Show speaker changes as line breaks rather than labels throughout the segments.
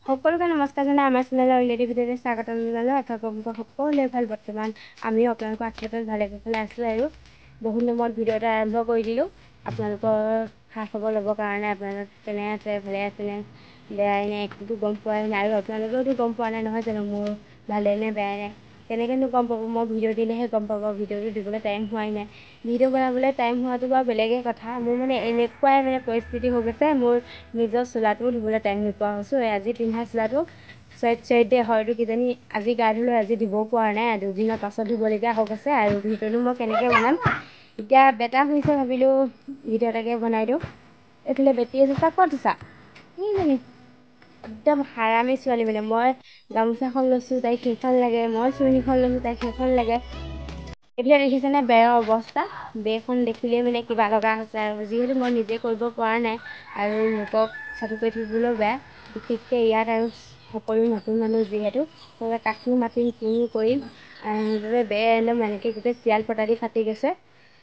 সকলোকে নমস্কাৰ জনাই আমাৰ চেনেলৰ অলৰেডি ভিডিঅ'তে স্বাগতম জনালোঁ। আপোনালোকক সকলোৱে ভাল। বৰ্তমান আমিও আপোনালোকৰ আশীৰ্বাদত ভালে কুশলে আছোঁ আৰু বহুত দিনৰ মূৰত ভিডিঅ' এটা আৰম্ভ কৰি দিলোঁ আপোনালোকৰ খা খবৰ ল'বৰ কাৰণে। আপোনালোক কেনে আছে, ভালে আছেনে, বেয়াই নে, একোতো গম পোৱাই নাই আৰু আপোনালোকেওতো গম পোৱা নাই নহয় জানো মোৰ ভালে নে বেয়াই নে। কেনেকৈনো গম পাব, মই ভিডিঅ' দিলেহে গম পাব। ভিডিঅ'টো দিবলৈ টাইম হোৱাই নাই। ভিডিঅ' বনাবলৈ টাইম হোৱাটো বাৰু বেলেগেই কথা। মোৰ মানে এনেকুৱাই পৰিস্থিতি হৈ গৈছে, মোৰ নিজৰ চোলাটোও ধুবলৈ টাইম নোপোৱা হৈছোঁ। আজি পিন্ধা চোলাটো চুৱাইতে হয়তো কিজানি আজি গা ধুলোঁ, আজি ধুবও পৰা নাই, 2 দিনৰ পাছত ধুবলগীয়া হৈ গৈছে। আৰু ভিডিঅ'টো মই কেনেকৈ বনাম, এতিয়া বেটা হৈছে, ভাবিলোঁ ভিডিঅ' এটাকে বনাই দিওঁ। এইফালে বেটি আছে, ক'ত আছা? একদম হাৰামি ছোৱালী মানে। মই গামোচাখন লৈছোঁ, তাইক সেইখন লাগে, মই চুৰণিখন লৈছোঁ, তাইক সেইখন লাগে। এইফালে দেখিছেনে বেৰৰ অৱস্থা, বেৰখন দেখিলেই মানে কিবা লগা হৈছে। আৰু যিহেতু মই নিজে কৰিব পৰা নাই আৰু লোকক চাকৰি কৰি থাকিবলৈও বেয়া, বিশেষকৈ ইয়াত আৰু সকলো নতুন মানুহ যিহেতু কাকো মাতিম কিনো কৰিম। বেৰ একদম এনেকৈ গোটেই চিৰাল ফটা দি ফাটি গৈছে।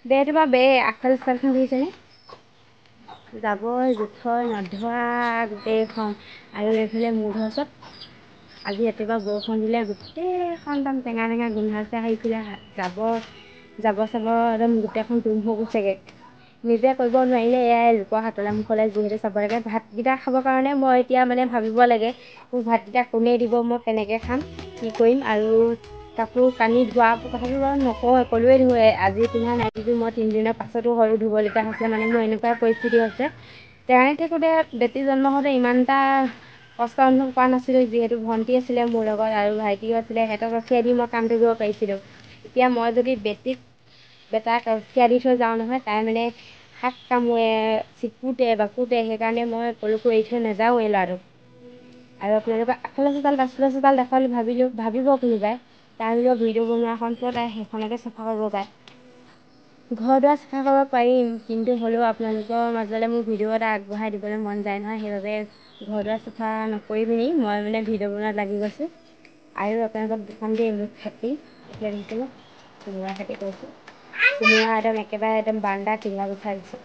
বেৰটো বাৰু বেৰ আগফাল চালখন দেখিছেনে, জাবৰ জোথৰ নধৰা গোটেইখন। আৰু এইফালে মূধৰ ওচৰত আজি ৰাতিপুৱা বৰষুণ দিলে, গোটেইখন একদম টেঙা টেঙা গোন্ধাইছে। সেইফালে জাবৰ চাবৰ একদম গোটেইখন দম হৈ গৈছেগৈ। নিজে কৰিব নোৱাৰিলে এয়াই লোকৰ হাতলে মুখলৈ যিহেতু চাব লাগে। ভাতকেইটা খাবৰ কাৰণে মই এতিয়া মানে ভাবিব লাগে, মোক ভাতকেইটা কোনে দিব, মই কেনেকৈ খাম, কি কৰিম। আৰু কাপোৰ কানি ধোৱা কথাটো বাৰু নকওঁ, ক'লোৱে ধোৱে। আজি পিন্ধা নাইটিযোৰ মই 3 দিনৰ পাছতো হয়তো ধুবলগীয়া হৈছে। মানে মোৰ এনেকুৱা পৰিস্থিতি হৈছে। তেৰাণীত থাকোঁতে বেটি জন্ম হওঁতে ইমান এটা কষ্ট অনুভৱ কৰা নাছিলোঁ, যিহেতু ভণ্টি আছিলে মোৰ লগত আৰু ভাইটিও আছিলে। সিহঁতক ৰখিয়াই দি মই কামটো কৰিব পাৰিছিলোঁ। এতিয়া মই যদি বেটাক ৰখিয়াই দি থৈ যাওঁ নহয়, তাই মানে শাক কামোৰে, চিকুটে বাকুটে। সেইকাৰণে মই ক'লৈকো এৰি থৈ নাযাওঁৱেই ল'ৰাটোক। আৰু আপোনালোকৰ আগফালৰ চোতাল পাছফালৰ চোতাল দেখাবলৈ ভাবিব কোনোবাই তাৰ ভিডিঅ' বনোৱাখনতো তাই সেইখনকে চাফা কৰিব পাৰে। ঘৰ দুৱাৰ চাফা কৰিব পাৰিম, কিন্তু হ'লেও আপোনালোকৰ মাজলৈ মোৰ ভিডিঅ' এটা আগবঢ়াই দিবলৈ মন যায় নহয়। সেইবাবে ঘৰ দুৱাৰ চাফা নকৰি পিনি মই মানে ভিডিঅ' বনোৱাত লাগি গৈছোঁ। আৰু আপোনালোকক দেখাম দেই মোৰ খেতি। এতিয়া দেখিছেনে কোমোৰা খেতি কৰিছোঁ। কোমোৰা একদম বান্দা টিঙত উঠাই দিছোঁ।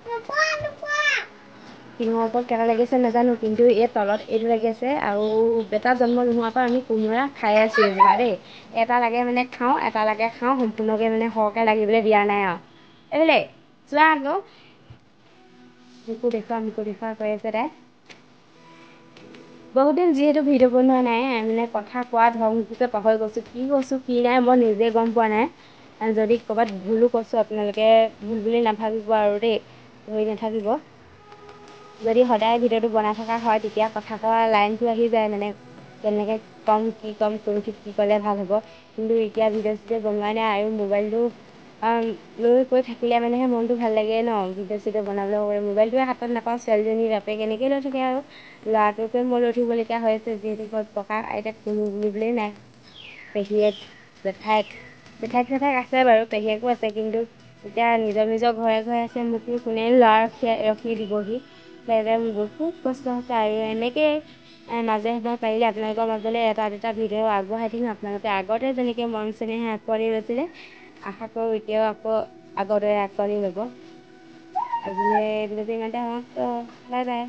টিঙৰ ওপৰত কেইটা লাগিছে নাজানো, কিন্তু এই তলত এইটো লাগি আছে। আৰু বেটা জন্ম নোহোৱাৰ পৰা আমি কোমোৰা খাই আছোঁ এজোপা দেই। এটা লাগে মানে খাওঁ, এটা লাগে খাওঁ, সম্পূৰ্ণকৈ মানে সৰহকৈ লাগিবলৈ দিয়া নাই আৰু। এইফালে চোৱা আকৌ, মোকো দেখুওৱা কৰি আছে তাই। বহুত দিন যিহেতু ভিডিঅ' বনোৱা নাই, মানে কথা কোৱা ধৰণটোকে পাহৰি গৈছোঁ। কি কৈছোঁ কি নাই মই নিজে গম পোৱা নাই। যদি ক'ৰবাত ভুলো কৈছোঁ আপোনালোকে ভুল বুলি নাভাবিব আৰু দেই, ধৰি নাথাকিব। যদি সদায় ভিডিঅ'টো বনাই থকা হয়, তেতিয়া কথা কোৱা লাইনটো আহি যায়, মানে কেনেকৈ ক'ম কি ক'ম, কোনটো কি ক'লে ভাল হ'ব। কিন্তু এতিয়া ভিডিঅ' চিডিঅ' বনোৱাই নাই। আৰু মোবাইলটো লৈ কৈ থাকিলে মানেহে মনটো ভাল লাগে ন, ভিডিঅ' চিডিঅ' বনাবলৈ। মোবাইলটোৱে হাতত নাপাওঁ, ছোৱালীজনীৰ বাপেক এনেকৈ লৈ থাকে আৰু ল'ৰাটোকে মই লৈ থাকিবলগীয়া হৈ আছে। যিহেতু ককা আইতাক কোনো বুলিবলৈ নাই। পেহীয়েক জেঠাইক আছে বাৰু, পেহীয়েকো আছে, কিন্তু এতিয়া নিজৰ ঘৰে ঘৰে আছে। মোকো কোনে ল'ৰা ৰখি দিবহি। সেইবাবে মোৰ বহুত কষ্ট হৈছে। আৰু এনেকৈয়ে মাজে সময়ে পাৰিলে আপোনালোকৰ মাজলৈ এটা দুটা ভিডিঅ' আগবঢ়াই থাকিম। আপোনালোকে আগতে যেনেকৈ মৰম চেনেহে আঁকোৱালি লৈছিলে, আশা কৰোঁ এতিয়াও আকৌ আগৰ দৰে আঁকোৱালি ল'ব। আজিলৈ ভিডিঅ'টো ইমানতে সমাপ্ত। Bye bye.